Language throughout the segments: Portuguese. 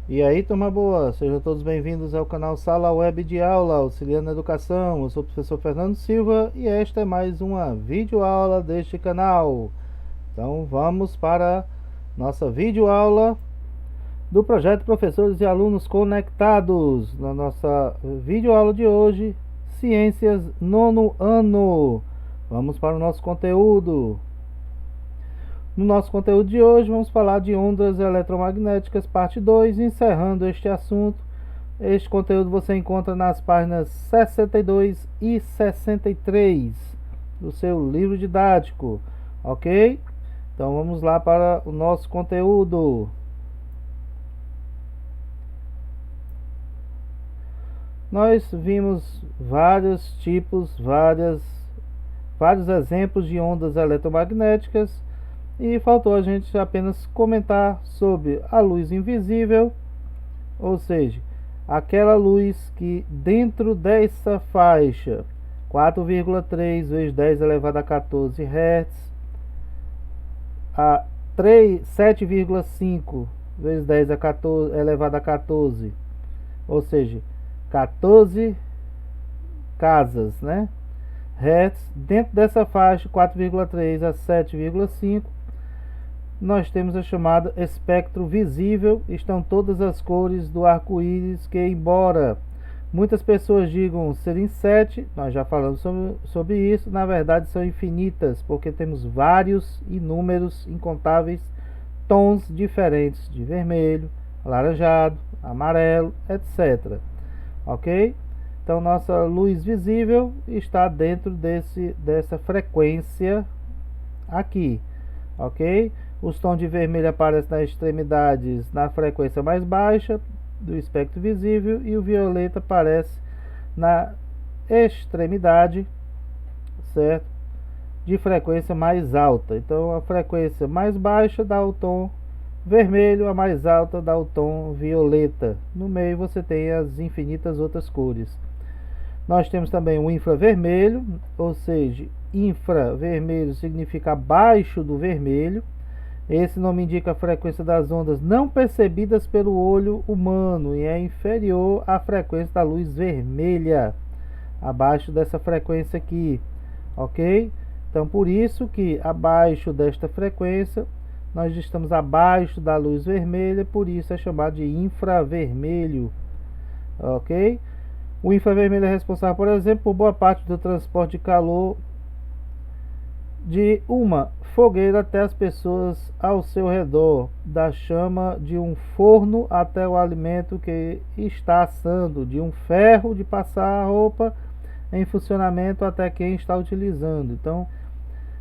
E aí, turma boa, sejam todos bem-vindos ao canal Sala Web de Aula, auxiliando a educação. Eu sou o professor Fernando Silva e esta é mais uma videoaula deste canal. Então vamos para nossa videoaula do projeto Professores e Alunos Conectados. Na nossa videoaula de hoje, Ciências nono ano. Vamos para o nosso conteúdo. No nosso conteúdo de hoje, vamos falar de ondas eletromagnéticas, parte 2, encerrando este assunto. Este conteúdo você encontra nas páginas 62 e 63 do seu livro didático, ok? Então vamos lá para o nosso conteúdo. Nós vimos vários tipos, vários exemplos de ondas eletromagnéticas e faltou a gente apenas comentar sobre a luz invisível, ou seja, aquela luz que dentro dessa faixa 4,3 vezes 10 elevado a 14 Hz a 7,5 vezes 10 elevado a 14, ou seja, 14 casas, né? Hertz, dentro dessa faixa 4,3 a 7,5, nós temos a chamada espectro visível. Estão todas as cores do arco-íris que, embora muitas pessoas digam serem 7, nós já falamos sobre isso, na verdade são infinitas, porque temos vários, inúmeros, incontáveis tons diferentes de vermelho, alaranjado, amarelo, etc. Ok? Então nossa luz visível está dentro dessa frequência aqui, ok? Os tons de vermelho aparecem nas extremidades na frequência mais baixa do espectro visível e o violeta aparece na extremidade, certo? De frequência mais alta. Então a frequência mais baixa dá o tom vermelho, a mais alta dá o tom violeta. No meio você tem as infinitas outras cores. Nós temos também o infravermelho, ou seja, infravermelho significa abaixo do vermelho. Esse nome indica a frequência das ondas não percebidas pelo olho humano e é inferior à frequência da luz vermelha, abaixo dessa frequência aqui, ok? Então, por isso que abaixo desta frequência, nós estamos abaixo da luz vermelha, por isso é chamado de infravermelho, ok? O infravermelho é responsável, por exemplo, por boa parte do transporte de calor de uma fogueira até as pessoas ao seu redor, da chama de um forno até o alimento que está assando, de um ferro de passar a roupa em funcionamento até quem está utilizando. Então,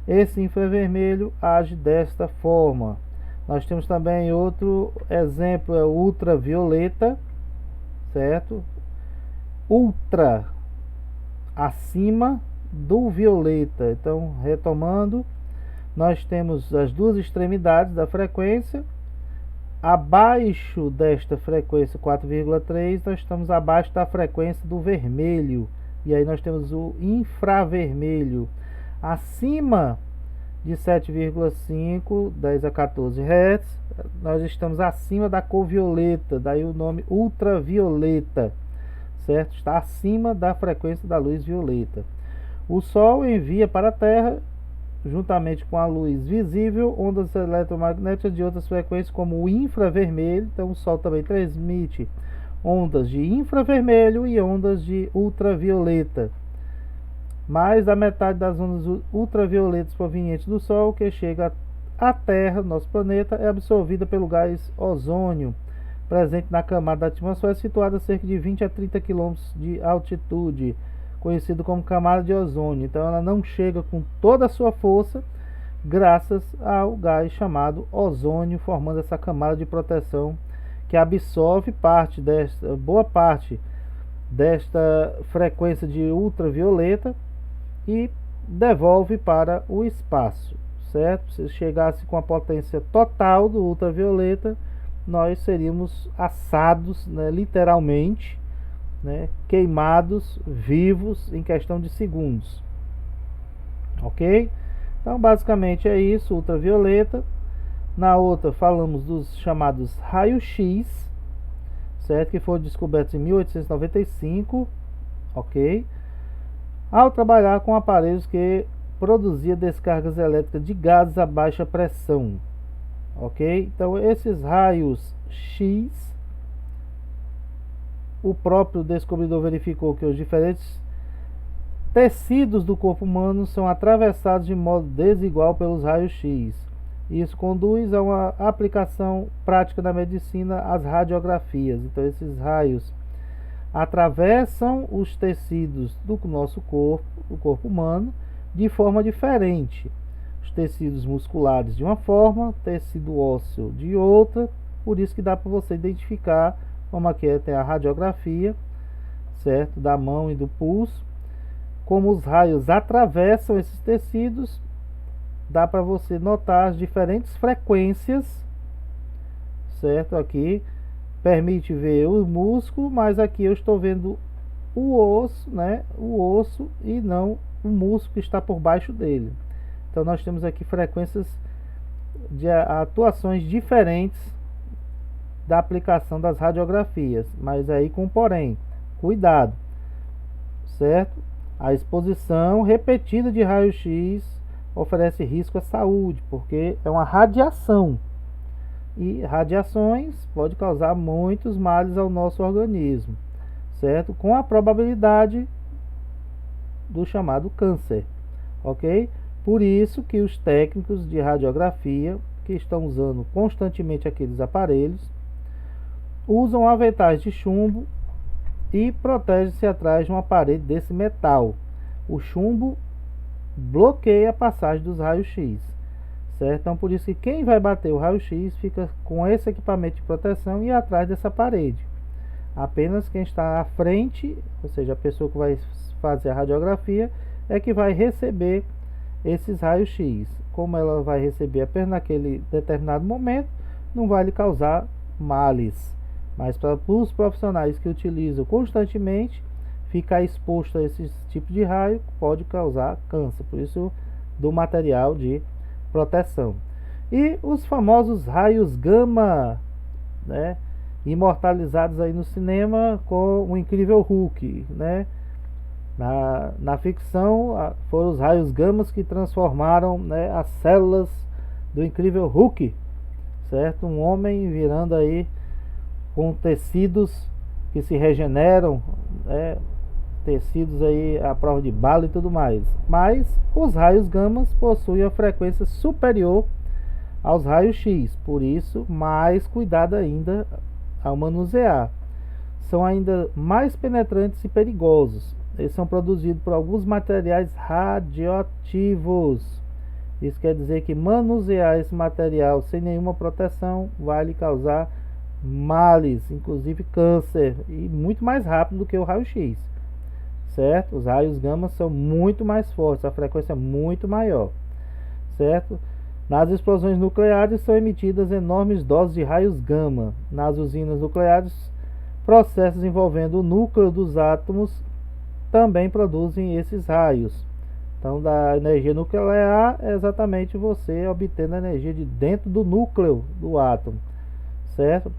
esse infravermelho age desta forma. Nós temos também outro exemplo, é o ultravioleta, certo? Ultra, acima do violeta. Então, retomando, nós temos as duas extremidades da frequência. Abaixo desta frequência 4,3, nós estamos abaixo da frequência do vermelho. E aí nós temos o infravermelho. Acima de 7,5, 10 a 14 Hz, nós estamos acima da cor violeta, daí o nome ultravioleta, certo? Está acima da frequência da luz violeta. O Sol envia para a Terra, juntamente com a luz visível, ondas eletromagnéticas de outras frequências, como o infravermelho. Então, o Sol também transmite ondas de infravermelho e ondas de ultravioleta. Mais da metade das ondas ultravioletas provenientes do Sol que chega à Terra, nosso planeta, é absorvida pelo gás ozônio, presente na camada da atmosfera, situada a cerca de 20 a 30 km de altitude, conhecido como camada de ozônio. Então ela não chega com toda a sua força, graças ao gás chamado ozônio, formando essa camada de proteção que absorve boa parte desta frequência de ultravioleta e devolve para o espaço, certo? Se chegasse com a potência total do ultravioleta, nós seríamos assados, né, literalmente, né, queimados vivos em questão de segundos, ok? Então basicamente é isso, ultravioleta. Na outra falamos dos chamados raios-x, certo? Que foram descobertos em 1895, ok? Ao trabalhar com aparelhos que produziam descargas elétricas de gases a baixa pressão, ok? Então esses raios X, o próprio descobridor verificou que os diferentes tecidos do corpo humano são atravessados de modo desigual pelos raios X. Isso conduz a uma aplicação prática da medicina, as radiografias. Então esses raios atravessam os tecidos do nosso corpo, do corpo humano, de forma diferente. Os tecidos musculares de uma forma, tecido ósseo de outra, por isso que dá para você identificar, como aqui tem a radiografia, certo? Da mão e do pulso, como os raios atravessam esses tecidos, dá para você notar as diferentes frequências, certo? Aqui permite ver o músculo, mas aqui eu estou vendo o osso, né? O osso e não o músculo que está por baixo dele. Então nós temos aqui frequências de atuações diferentes da aplicação das radiografias, mas aí com porém, cuidado, certo? A exposição repetida de raio-x oferece risco à saúde, porque é uma radiação. E radiações pode causar muitos males ao nosso organismo, certo? Com a probabilidade do chamado câncer, ok? Por isso que os técnicos de radiografia, que estão usando constantemente aqueles aparelhos, usam aventais de chumbo e protegem-se atrás de uma parede desse metal. O chumbo bloqueia a passagem dos raios-x, certo? Então por isso que quem vai bater o raio-x fica com esse equipamento de proteção e atrás dessa parede. Apenas quem está à frente, ou seja, a pessoa que vai fazer a radiografia, é que vai receber esses raios-x. Como ela vai receber apenas naquele determinado momento, não vai lhe causar males. Mas para os profissionais que utilizam constantemente, ficar exposto a esse tipo de raio pode causar câncer. Por isso, do material de proteção. E os famosos raios gama, né, imortalizados aí no cinema com o incrível Hulk, né? Na ficção foram os raios gamas que transformaram, né, as células do incrível Hulk, certo? Um homem virando aí com tecidos que se regeneram, né? Tecidos aí à prova de bala e tudo mais. Mas os raios gamas possuem a frequência superior aos raios X, por isso mais cuidado ainda ao manusear. São ainda mais penetrantes e perigosos. Eles são produzidos por alguns materiais radioativos. Isso quer dizer que manusear esse material sem nenhuma proteção vai lhe causar males, inclusive câncer, e muito mais rápido do que o raio-x, certo? Os raios gama são muito mais fortes, a frequência é muito maior, certo? Nas explosões nucleares são emitidas enormes doses de raios gama. Nas usinas nucleares, processos envolvendo o núcleo dos átomos também produzem esses raios. Então, da energia nuclear é exatamente você obtendo a energia de dentro do núcleo do átomo, certo?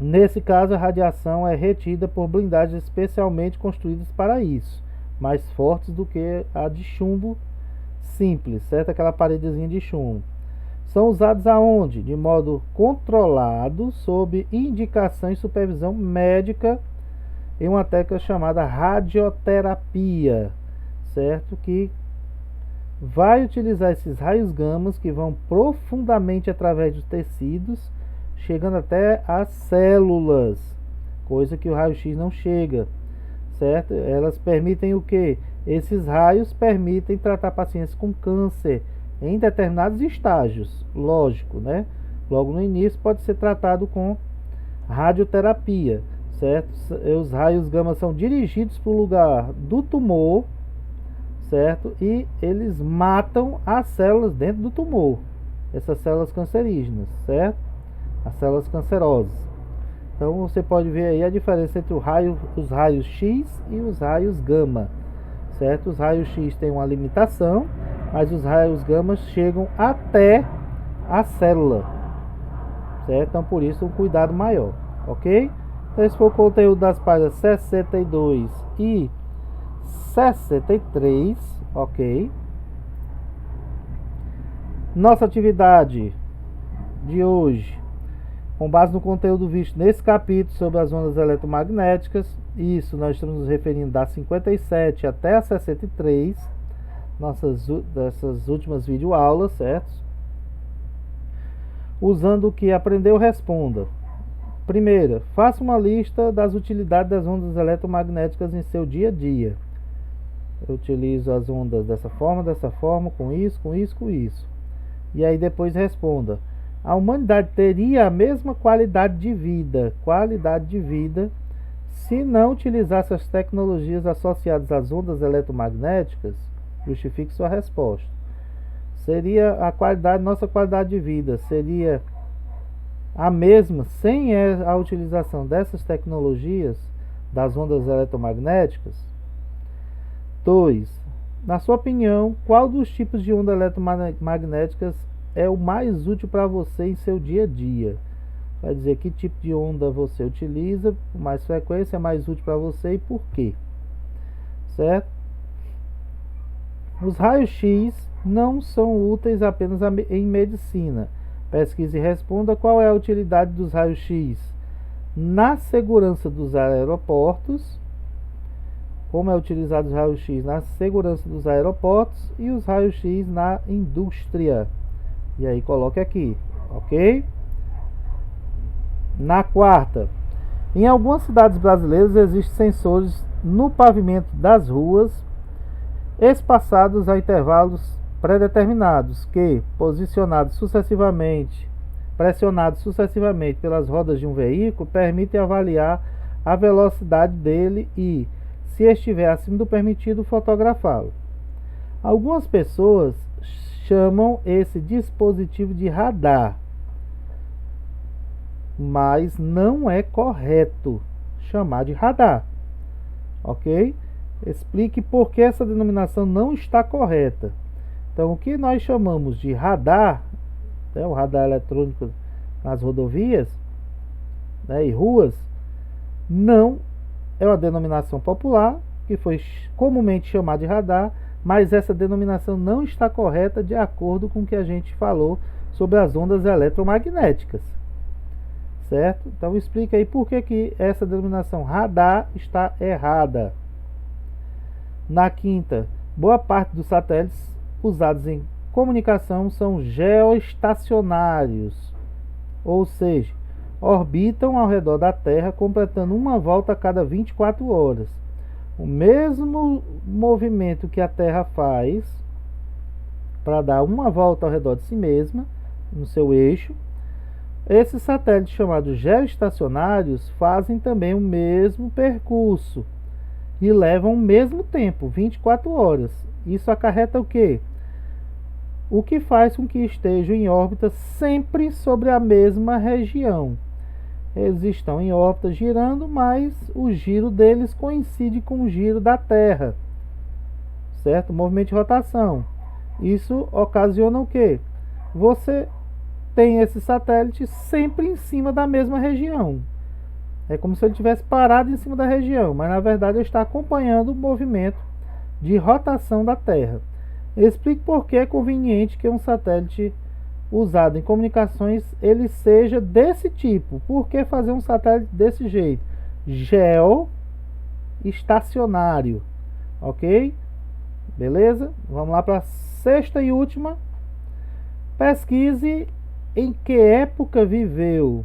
Nesse caso, a radiação é retida por blindagens especialmente construídas para isso, mais fortes do que a de chumbo simples, certo? Aquela paredezinha de chumbo. São usados aonde? De modo controlado, sob indicação e supervisão médica, em uma técnica chamada radioterapia, certo? Que vai utilizar esses raios gamas que vão profundamente através dos tecidos, chegando até as células, coisa que o raio-x não chega, certo? Elas permitem o que? Esses raios permitem tratar pacientes com câncer em determinados estágios, lógico, né? Logo no início pode ser tratado com radioterapia, certo? Os raios gama são dirigidos para o lugar do tumor, certo? E eles matam as células dentro do tumor, essas células cancerígenas, certo? As células cancerosas. Então você pode ver aí a diferença entre os raios X e os raios gama, certo? Os raios X têm uma limitação, mas os raios gama chegam até a célula, certo? Então por isso um cuidado maior, ok? Então esse foi o conteúdo das páginas 62 e 63, ok? Nossa atividade de hoje, com base no conteúdo visto nesse capítulo sobre as ondas eletromagnéticas, isso nós estamos nos referindo das 57 até a 63, dessas últimas videoaulas, certo? Usando o que aprendeu, responda. Primeira, faça uma lista das utilidades das ondas eletromagnéticas em seu dia a dia. Eu utilizo as ondas dessa forma, com isso, com isso, com isso. E aí depois responda: a humanidade teria a mesma qualidade de vida se não utilizasse as tecnologias associadas às ondas eletromagnéticas? Justifique sua resposta. Seria nossa qualidade de vida seria a mesma sem a utilização dessas tecnologias das ondas eletromagnéticas? 2. Na sua opinião, qual dos tipos de ondas eletromagnéticas é o mais útil para você em seu dia a dia? Vai dizer que tipo de onda você utiliza com mais frequência, é mais útil para você e por quê. Certo? Os raios-x não são úteis apenas em medicina. Pesquise e responda qual é a utilidade dos raios-x na segurança dos aeroportos, como é utilizado os raios-x na segurança dos aeroportos e os raios-x na indústria. E aí coloque aqui, ok? Na quarta, em algumas cidades brasileiras existem sensores no pavimento das ruas, espaçados a intervalos pré-determinados, que, pressionados sucessivamente pelas rodas de um veículo, permitem avaliar a velocidade dele e, se estiver acima do permitido, fotografá-lo. Algumas pessoas chamam esse dispositivo de radar, mas não é correto chamar de radar, ok? Explique por que essa denominação não está correta. Então, o que nós chamamos de radar, o radar eletrônico nas rodovias, e ruas, não é uma denominação popular, que foi comumente chamada de radar, mas essa denominação não está correta de acordo com o que a gente falou sobre as ondas eletromagnéticas. Certo? Então explica aí por que essa denominação radar está errada. Na quinta, boa parte dos satélites usados em comunicação são geoestacionários, ou seja, orbitam ao redor da Terra, completando uma volta a cada 24 horas. O mesmo movimento que a Terra faz para dar uma volta ao redor de si mesma, no seu eixo, esses satélites chamados geoestacionários fazem também o mesmo percurso e levam o mesmo tempo, 24 horas. Isso acarreta o quê? O que faz com que estejam em órbita sempre sobre a mesma região. Eles estão em órbita girando, mas o giro deles coincide com o giro da Terra, certo? O movimento de rotação. Isso ocasiona o quê? Você tem esse satélite sempre em cima da mesma região. É como se ele tivesse parado em cima da região, mas na verdade ele está acompanhando o movimento de rotação da Terra. Explique por que é conveniente que um satélite usado em comunicações ele seja desse tipo. Por que fazer um satélite desse jeito? Geoestacionário, ok? Beleza? Vamos lá para a sexta e última. Pesquise em que época viveu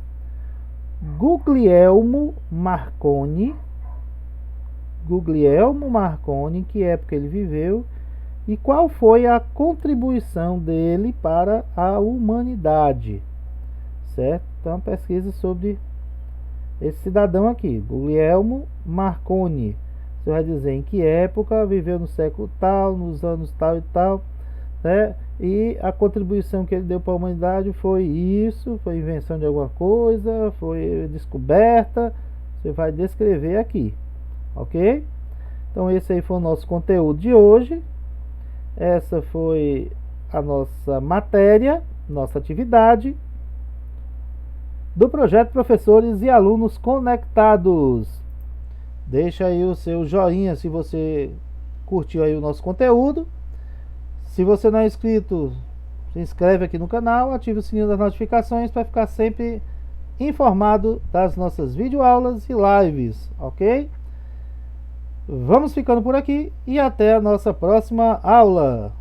Guglielmo Marconi. Em que época ele viveu e qual foi a contribuição dele para a humanidade, certo? Então pesquisa sobre esse cidadão aqui, Guglielmo Marconi. Você vai dizer em que época viveu, no século tal, nos anos tal e tal, né? E a contribuição que ele deu para a humanidade foi isso, foi invenção de alguma coisa, foi descoberta. Você vai descrever aqui, ok? Então esse aí foi o nosso conteúdo de hoje. Essa foi a nossa matéria, nossa atividade. do projeto Professores e Alunos Conectados. Deixa aí o seu joinha se você curtiu aí o nosso conteúdo. Se você não é inscrito, se inscreve aqui no canal, ative o sininho das notificações para ficar sempre informado das nossas videoaulas e lives, ok? Vamos ficando por aqui e até a nossa próxima aula.